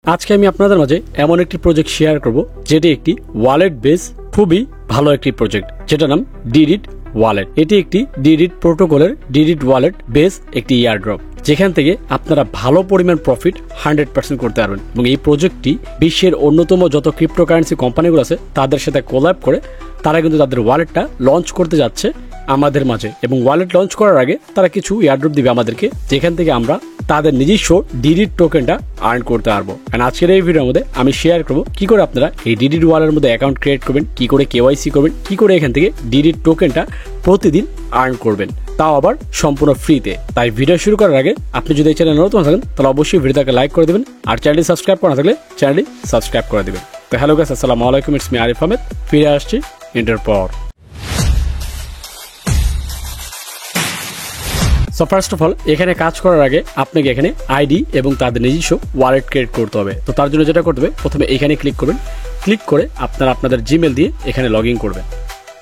আজকে আমি আপনাদের মাঝে এমন একটি প্রজেক্ট শেয়ার করব যেটি একটি ওয়ালেট বেস খুবই ভালো একটি প্রজেক্ট যেটার নাম ডিডিট ওয়ালেট। এটি একটি ডিডিট প্রোটোকলের ডিডিট ওয়ালেট বেস একটি এয়ারড্রপ যেখান থেকে আপনারা ভালো পরিমাণ প্রফিট 100% করতে পারবেন এবং এই প্রজেক্টটি বিশ্বের অন্যতম যত ক্রিপ্টোকারেন্সি কোম্পানিগুলো আছে তাদের সাথে কোল্যাব করে তারা কিন্তু তাদের ওয়ালেটটা লঞ্চ করতে যাচ্ছে আমাদের মাঝে এবং ওয়ালেট লঞ্চ করার আগে তারা কিছু এয়ারড্রপ দিবে আমাদেরকে যেখান থেকে আমরা তাদের নিজস্ব ডিডিট টোকেনটা আর্ন করতে পারবো। এন্ড আজকের এই ভিডিওর মধ্যে আমি শেয়ার করবো কি করে আপনারা এই ডিডিট ওয়ালেটের মধ্যে অ্যাকাউন্ট ক্রিয়েট করবেন, কি করে কেওয়াইসি করবেন, কি করে এখান থেকে ডিডিট টোকেনটা প্রতিদিন আর্ন করবেন, তাও আবার সম্পূর্ণ ফ্রিতে। তাই ভিডিও শুরু করার আগে আপনি যদি এই চ্যানেল নতুন থাকেন তাহলে অবশ্যই ভিডিওটাকে লাইক করে দেবেন আর চ্যানেলটি সাবস্ক্রাইব করা থাকলে চ্যানেলটি সাবস্ক্রাইব করে দেবেন। তো হ্যালো গাইস, আসসালামু আলাইকুম, ইটস মি আরিফ আহমেদ, ফিরে আসছি ইন্টার পর। সো ফার্স্ট অফ অল এখানে কাজ করার আগে আপনাকে এখানে আইডি এবং তাদের নিজস্ব ওয়ালেট ক্রিয়েট করতে হবে। তো তার জন্য যেটা করতে হবে, প্রথমে এখানে ক্লিক করবেন, ক্লিক করে আপনারা আপনাদের জিমেল দিয়ে এখানে লগ ইন করবেন।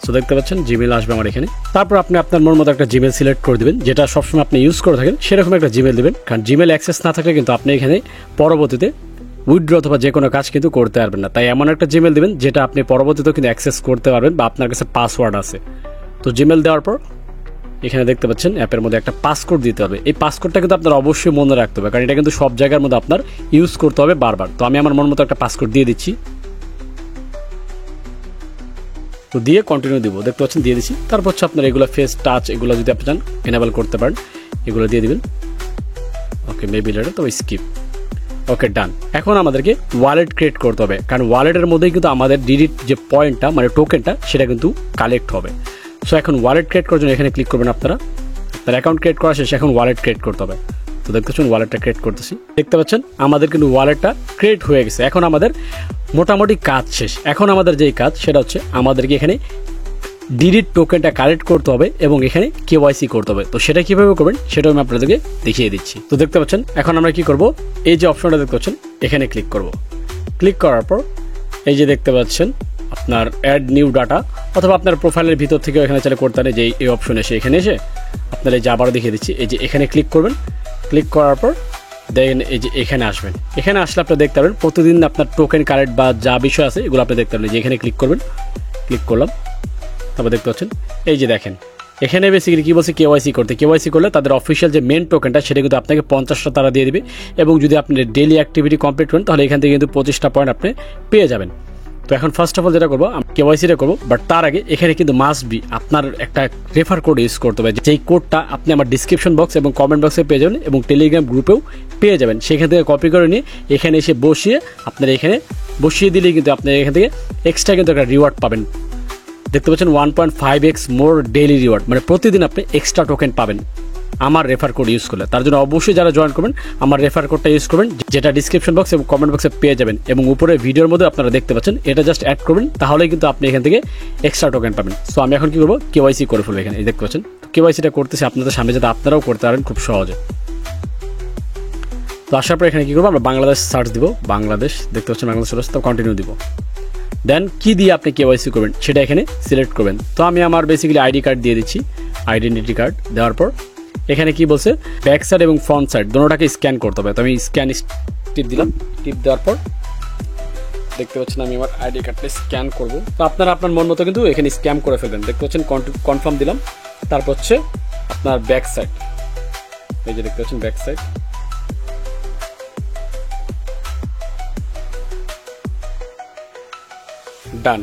সো দেখতে পাচ্ছেন জিমেল আসবে আমার এখানে। তারপর আপনি আপনার মন মতো একটা জিমেল সিলেক্ট করে দেবেন যেটা সবসময় আপনি ইউজ করে থাকেন, সেরকম একটা জিমেল দেবেন। কারণ জিমেল অ্যাক্সেস না থাকলে কিন্তু আপনি এখানে পরবর্তীতে উইথড্র অথবা যে কোনো কাজ কিন্তু করতে পারবেন না। তাই এমন একটা জিমেল দেবেন যেটা আপনি পরবর্তীতেও কিন্তু অ্যাক্সেস করতে পারবেন বা আপনার কাছে পাসওয়ার্ড আছে। তো জিমেল দেওয়ার পর এখানে দেখতে পাচ্ছেন অ্যাপের মধ্যে একটা পাসকোড দিতে হবে। এই পাসকোডটা কিন্তু আপনার অবশ্যই মনে রাখতে হবে কারণ এটা কিন্তু সব জায়গার মধ্যে আপনার ইউজ করতে হবে বারবার। তো আমি আমার মন মতো একটা পাসকোড দিয়ে দিচ্ছি, তো দিয়ে কন্টিনিউ দিব। দেখতে পাচ্ছেন দিয়ে দিচ্ছি। তারপর হচ্ছে আপনার এগুলো ফেস টাচ এগুলো যদি আপনি চান এনেবল করতে পারেন, এগুলো দিয়ে দিবেন। ওকে, মেবি লেটার, তো স্কিপ। ওকে, ডান। এখন আমাদেরকে ওয়ালেট ক্রিয়েট করতে হবে কারণ ওয়ালেটের মধ্যেই কিন্তু আমাদের ডিডিট যে পয়েন্টটা মানে টোকেনটা সেটা কিন্তু কালেক্ট হবে। সো এখন ওয়ালেট ক্রিয়েট করার জন্য এখানে ক্লিক করবেন আপনারা। আপনার অ্যাকাউন্ট ক্রিয়েট করা শেষ, এখন ওয়ালেট ক্রিয়েট করতে হবে। তো দেখতে পাচ্ছেন ওয়ালেটটা ক্রিয়েট করতেছি। দেখতে পাচ্ছেন আমাদের কিন্তু ওয়ালেটটা ক্রিয়েট হয়ে গেছে। এখন আমাদের মোটামুটি কাজ শেষ। এখন আমাদের যেই কাজ সেটা হচ্ছে আমাদেরকে এখানে ডিডিট টোকেনটা কালেক্ট করতে হবে এবং এখানে কেওয়াইসি করতে হবে। তো সেটা কিভাবে করবেন সেটা আমি আপনাদেরকে দেখিয়ে দিচ্ছি। তো দেখতে পাচ্ছেন এখন আমরা কি করব, এই যে অপশনটা দেখতে পাচ্ছেন এখানে ক্লিক করব। ক্লিক করার পর এই যে দেখতে পাচ্ছেন আপনার অ্যাড নিউ ডাটা অথবা আপনার প্রোফাইলের ভিতর থেকে এখানে চাইলে করতে পারেন যে এই অপশন এসে এখানে এসে আপনার এই যে আবারও দেখিয়ে দিচ্ছি, এই যে এখানে ক্লিক করবেন। ক্লিক করার পর দেখেন এই যে এখানে আসবেন। এখানে আসলে আপনি দেখতে পাবেন প্রতিদিন আপনার টোকেন কালেক্ট বা যা বিষয় আছে এগুলো আপনি দেখতে পাবেন। যে এখানে ক্লিক করবেন, ক্লিক করলাম, তারপর দেখতে পাচ্ছেন এই যে দেখেন এখানে বেসিক্যালি কি বলছে কেওয়াইসি করতে। কেওয়াইসি করলে তাদের অফিসিয়াল যে মেন টোকেনটা সেটা কিন্তু আপনাকে 50টা তারা দিয়ে দিবে এবং যদি আপনি ডেইলি অ্যাক্টিভিটি কমপ্লিট করেন তাহলে এখান থেকে কিন্তু 25টা পয়েন্ট আপনি পেয়ে যাবেন। তো এখন ফার্স্ট অফ অল যেটা করবো কেওয়াইসিটা করবো, বাট তার আগে এখানে কিন্তু মাস্ট বি আপনার একটা রেফার কোড ইউজ করতে হবে। যেই কোডটা আপনি আমার ডিসক্রিপশন বক্স এবং কমেন্ট বক্সে পেয়ে যাবেন এবং টেলিগ্রাম গ্রুপেও পেয়ে যাবেন। সেখান থেকে কপি করে নিয়ে এখানে এসে বসিয়ে আপনার এখানে বসিয়ে দিলেই কিন্তু আপনি এখান থেকে এক্সট্রা কিন্তু একটা রিওয়ার্ড পাবেন। দেখতে পাচ্ছেন 1.5x মোর ডেইলি রিওয়ার্ড, মানে প্রতিদিন আপনি এক্সট্রা টোকেন পাবেন আমার রেফার কোড ইউজ করলে। তার জন্য অবশ্যই যারা জয়েন করবেন আমার রেফার কোডটা ইউজ করবেন যেটা ডিসক্রিপশন বক্স এবং কমেন্ট বক্সে পেয়ে যাবেন এবং উপরে ভিডিওর মধ্যে আপনারা দেখতে পাচ্ছেন, এটা জাস্ট অ্যাড করবেন তাহলেই কিন্তু আপনি এখান থেকে এক্সট্রা টোকেন পাবেন। সো আমি এখন কি করবো, কেওয়াইসি করে ফেলবো। এখানে দেখতে পাচ্ছেন কেওয়াইসিটা করতেছি আপনাদের সামনে যাতে আপনারাও করতে পারেন খুব সহজে। তো আসার পর এখানে কি করবো, আমরা বাংলাদেশ সার্চ দিব, বাংলাদেশ দেখতে পাচ্ছেন বাংলাদেশ চলে আসছে, তো কন্টিনিউ দিব। দেন কি দিয়ে আপনি কেওয়াইসি করবেন সেটা এখানে সিলেক্ট করবেন। তো আমি আমার বেসিক্যালি আইডি কার্ড দিয়ে দিচ্ছি, আইডেন্টিটি কার্ড দেওয়ার পর এখানে কি বলছে ব্যাক সাইড এবং ফ্রন্ট সাইড দুটোটাকে স্ক্যান করতে হবে। তো আমি স্ক্যান টিপ দিলাম, টিপ দেওয়ার পর দেখতে পাচ্ছেন আমি আমার আইডি কার্ডটা স্ক্যান করব। তো আপনারা আপনার মন মতো কিন্তু এখানে স্ক্যান করে ফেলবেন। দেখতে পাচ্ছেন কনফার্ম দিলাম, তারপর হচ্ছে আপনার ব্যাক সাইড, এই যে দেখতে পাচ্ছেন ব্যাক সাইড, ডান।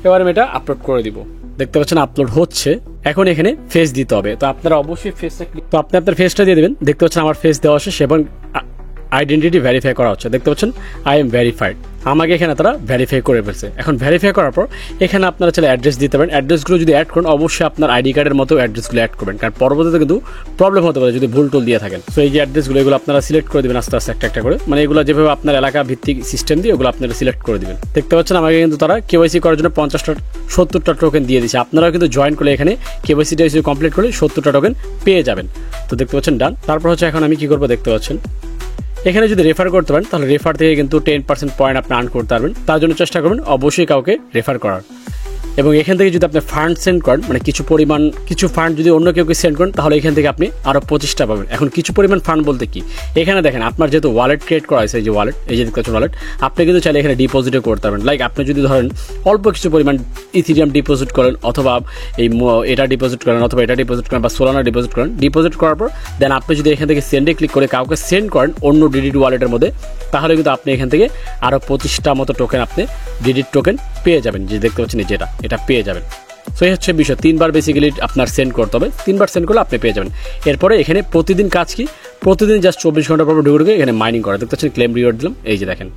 এবার আমি এটা আপলোড করে দিব। দেখতে পাচ্ছেন আপলোড হচ্ছে। এখন এখানে ফেস দিতে হবে, তো আপনারা অবশ্যই ফেসটা তো আপনি আপনার ফেসটা দিয়ে দেবেন। দেখতে পাচ্ছেন আমার ফেস দেওয়া শেষ এবং আইডেন্টিটি ভেরিফাই করা হচ্ছে। দেখতে পাচ্ছেন আই এম ভেরিফাইড, আমাকে এখানে তারা ভেরিফাই করে ফেলছে। এখন ভেরিফাই করার পর এখানে আপনারা চাইলে অ্যাড্রেস দিতে পারেন। অ্যাড্রেসগুলো যদি অ্যাড করেন অবশ্যই আপনার আইডি কার্ডের মতো অ্যাড্রেসগুলো অ্যাড করবেন কারণ পরবর্তীতে কিন্তু প্রবলেম হতে পারে যদি ভুল টুল দিয়ে থাকেন। তো এই যে অ্যাড্রেসগুলো এগুলো আপনারা সিলেক্ট করে দেবেন আস্তে আস্তে একটা একটা করে, মানে এগুলো যেভাবে আপনার এলাকা ভিত্তিক সিস্টেম দিয়ে ওগুলো আপনারা সিলেক্ট করে দেবেন। দেখতে পাচ্ছেন আমাকে কিন্তু তারা কেওয়াইসি করার জন্য 70টা টোকেন দিয়ে দিচ্ছে। আপনারাও কিন্তু জয়েন করলে এখানে কেওয়াইসিটা কমপ্লিট করলে 70টা টোকেন পেয়ে যাবেন। তো দেখতে পাচ্ছেন ডান। তারপর হচ্ছে এখন আমি কি করবো, দেখতে পাচ্ছেন এখানে যদি রেফার করতে পারেন তাহলে রেফার থেকে কিন্তু 10% পয়েন্ট আপনি আর্ন করতে পারবেন। তার জন্য চেষ্টা করবেন অবশ্যই কাউকে রেফার করার। এবং এখান থেকে যদি আপনি ফান্ড সেন্ড করেন, মানে কিছু ফান্ড যদি অন্য কেউ সেন্ড করেন, তাহলে এখান থেকে আপনি আরও 25টা পাবেন। এখন কিছু পরিমাণ ফান্ড বলতে কি, এখানে দেখেন আপনার যেহেতু ওয়ালেট ক্রিয়েট করা হয়েছে, এই যে ওয়ালেট, এই যে দেখতে পাচ্ছেন ওয়ালেট, আপনি কিন্তু চাইলে এখানে ডিপোজিটও করতে পারবেন। লাইক আপনি যদি ধরেন অল্প কিছু পরিমাণ ইথিরিয়াম ডিপোজিট করেন, অথবা এটা ডিপোজিট করেন, অথবা এটা ডিপোজিট করেন, বা সোলানা ডিপোজিট করেন, ডিপোজিট করার পর দেন আপনি যদি এখান থেকে সেন্ডে ক্লিক করে কাউকে সেন্ড করেন অন্য ডিডিট ওয়ালেটের মধ্যে, তাহলে কিন্তু আপনি এখান থেকে আরও 25টা মতো টোকেন আপনি ডিডিট টোকেন পেয়ে যাবেন। যে দেখতে পাচ্ছেন এটা পেয়ে যাবেন। সো এই হচ্ছে বিষয়, 3বার বেসিক্যালি আপনার সেন্ড করতে হবে, 3বার সেন্ড করলে আপনি পেয়ে যাবেন। এরপরে এখানে প্রতিদিন কাজ কি, প্রতিদিন জাস্ট 24 ঘন্টা পর ঢুকে এখানে মাইনিং করা। দেখতে পাচ্ছেন ক্লেম রিওয়ার্ড দিলাম, এই যে দেখেন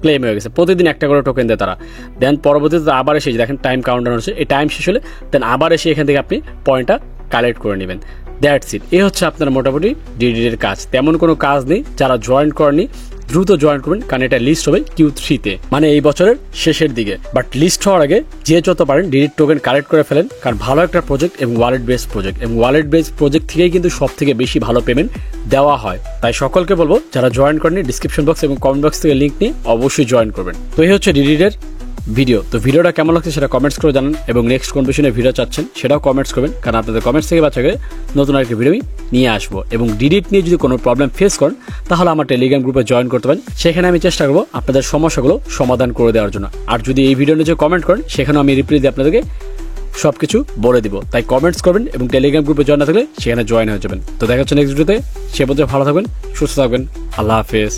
ক্লেম হয়ে গেছে। প্রতিদিন একটা করে টোকেন দেয় তারা। দেন পরবর্তীতে আবার এসে দেখেন টাইম কাউন্টার হচ্ছে, এই টাইম শেষ হলে দেন আবার এসে এখান থেকে আপনি পয়েন্টটা কালেক্ট করে নেবেন। That's it. এই হচ্ছে আপনার মোটামুটি ডিডিটের কাজ। তেমন কোনো কাজ নেই। যারা জয়েন করেনি দ্রুত জয়েন করবেন, কারণ এটা লিস্ট হবে Q3-তে, মানে এই বছরের শেষের দিকে। বাট লিস্ট হওয়ার আগে যে যত পারেন ডিডিট টোকেন কালেক্ট করে ফেলেন, কারণ ভালো একটা প্রজেক্ট এবং ওয়ালেট বেসড প্রজেক্ট, এবং ওয়ালেট বেসড প্রজেক্ট থেকেই কিন্তু সব থেকে বেশি ভালো পেমেন্ট দেওয়া হয়। তাই সকলকে বলবো যারা জয়েন করেনি ডিসক্রিপশন বক্স এবং কমেন্ট বক্স থেকে লিঙ্ক নিয়ে অবশ্যই জয়েন করবেন। তো এই হচ্ছে ডিডিটের ভিডিও। তো ভিডিওটা কেমন লাগছে সেটা কমেন্টস করে জানান, এবং নেক্সট কোন বিষয়ে ভিডিও চাচ্ছেন সেটাও কমেন্টস করবেন, কারণ আপনাদের কমেন্টস থেকে বাচ্চাকে নতুন আরেকটি ভিডিও নিয়ে আসবো। এবং ডিডিট নিয়ে যদি কোনো প্রবলেম ফেস করেন, তাহলে আমার টেলিগ্রাম গ্রুপে জয়েন করতে পারেন। সেখানে আমি চেষ্টা করবো আপনাদের সমস্যাগুলো সমাধান করে দেওয়ার জন্য। আর যদি এই ভিডিও নিয়ে কমেন্ট করেন, সেখানেও আমি রিপ্লাই দিয়ে আপনাদেরকে সবকিছু বলে দিব। তাই কমেন্টস করবেন এবং টেলিগ্রাম গ্রুপে জয়েন না থাকলে সেখানে জয়েন হয়ে যাবেন। তো দেখা হচ্ছে নেক্সট ভিডিওতে। সে পর্যন্ত ভালো থাকবেন, সুস্থ থাকবেন। আল্লাহ হাফেজ।